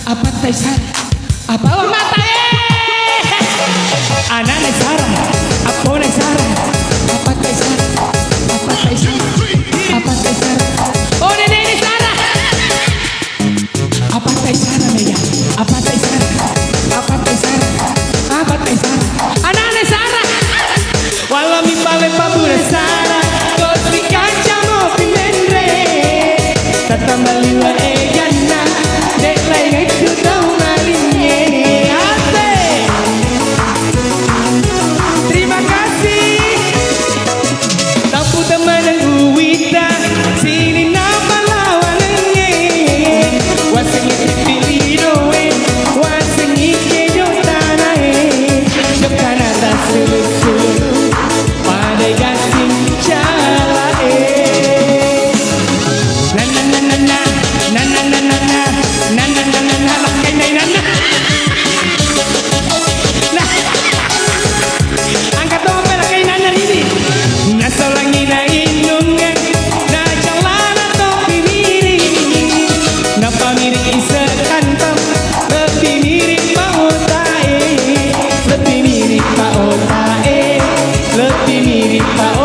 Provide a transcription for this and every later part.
Apa Taisar? Apa oh mata anak Naisara? Apa Naisara? Apa Taisar? Apa Taisar? Apa Taisar? Oh nenek Naisara. Apa Taisar Mega? Apa Taisar? Apa Taisar? Apa Taisar? Anak Naisara. Walau mi pale pabura Sara, kosi kaca mo pimendre. Tatambaliwa egana, dek lain itu tahu malinye. Asik. Terima kasih. Tapu teman Wita, sini nama lawannya. Wasengi pilih doe, wasengi kejo tanah. Jokana tak sulu-sulu. Pada gasing cala na na na na na na na na na na na na na na na lakai na na na angkat dong apa lakai na na ini na solangi na indungan na jalana topi miri na pamiri sekantong lebih mirip pautae lebih mirip pautae lebih mirip pautae.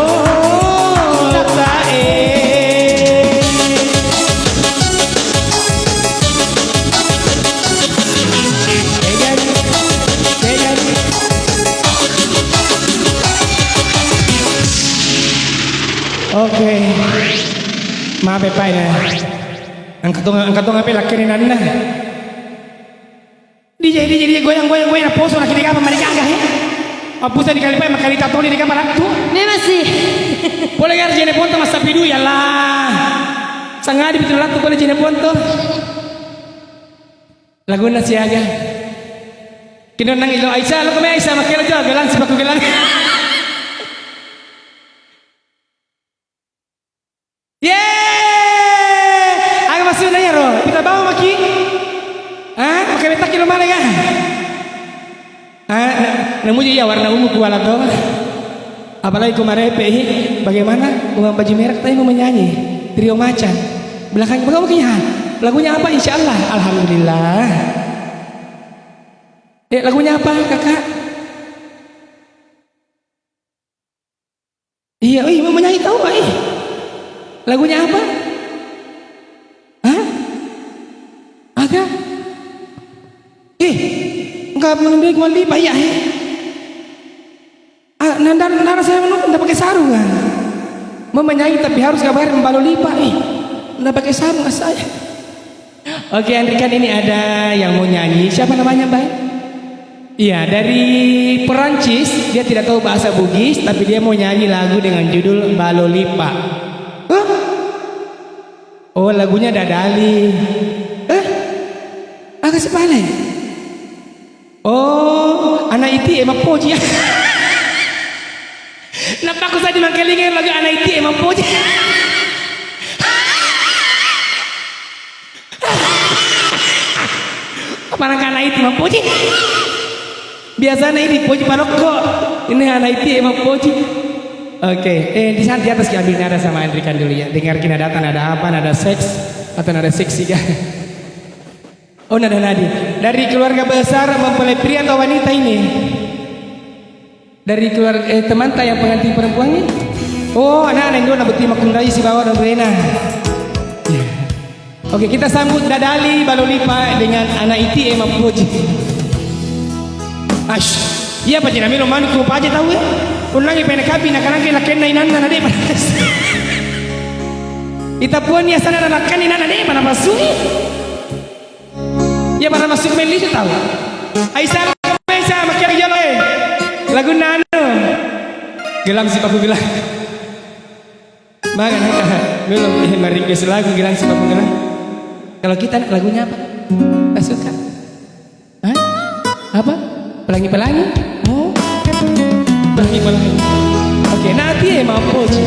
Oke, maaf ya Pak ya. Angkat dong apa laki ni nanda. DJ goyang poso nak kini apa mereka agak ya. Apusa di kali pa makali tatoli di kamar tu. Memang sih. Boleh gar jene ponto mas sapidu ya lah. Sangadi betul latu boleh jene ponto. Lagu na siaga. Kino nang ilo Aisyah lo kami Aisyah makela jo gelang sebaku gelang. Yeah! Aga masuk na ya ro. Kita bawa maki. Ah, pakai betak kilo mana kan? Namuji ya warna ungu kuala tuh. Apalagi kemarin PI bagaimana bunga baju merah tadi mau menyanyi trio macan belakangnya bagaimana lagunya apa insya Allah alhamdulillah lagunya apa kakak iya mau menyanyi tahu gak lagunya apa hah agak enggak mengambil kuali bayar nanda saya menunggu nggak pakai sarung kan mau menyanyi tapi harus kabar membalu lipa nggak pakai sarung saya. Oke Andrikan ini ada yang mau nyanyi siapa namanya Mbak? Iya dari Perancis dia tidak tahu bahasa Bugis tapi dia mau nyanyi lagu dengan judul Balo Lipa. Oh lagunya Dadali. Agak sepale. Oh anak itu emang poji ya. Napa aku saja mangkelingan lagi anak itu emang poji. Apa anak itu emang poji? Biasanya ini poji parokko. Ini anak itu emang poji. Oke, di sana di atas ambil nada sama Andrikan dulu ya. Dengarkan nada apa, nada seks atau nada seksi kan? Oh nada nadi. Dari keluarga besar mempelai pria atau wanita ini? Dari keluarga teman tak yang pengantin perempuannya? Oh anak-anak yang dua betul makundai si bawah dan berena. Yeah. Oke kita sambut Dadali Balo Lipa dengan anak itu emang puji. Ash, iya pak jenami roman ku aja tahu ya? Unangi pene kabi nak kanang laken na inan na de panas. Ita puan ya sana laken inan na de mana masui? Ya mana masuk meli tahu? Aisyah Aisyah makai jalo lagu nano gelang si papu gelang makan belum mari guys lagu gelang si papu gelang kalau kita lagunya apa tak suka hah? Apa pelangi oh pelangi oke nanti emang poji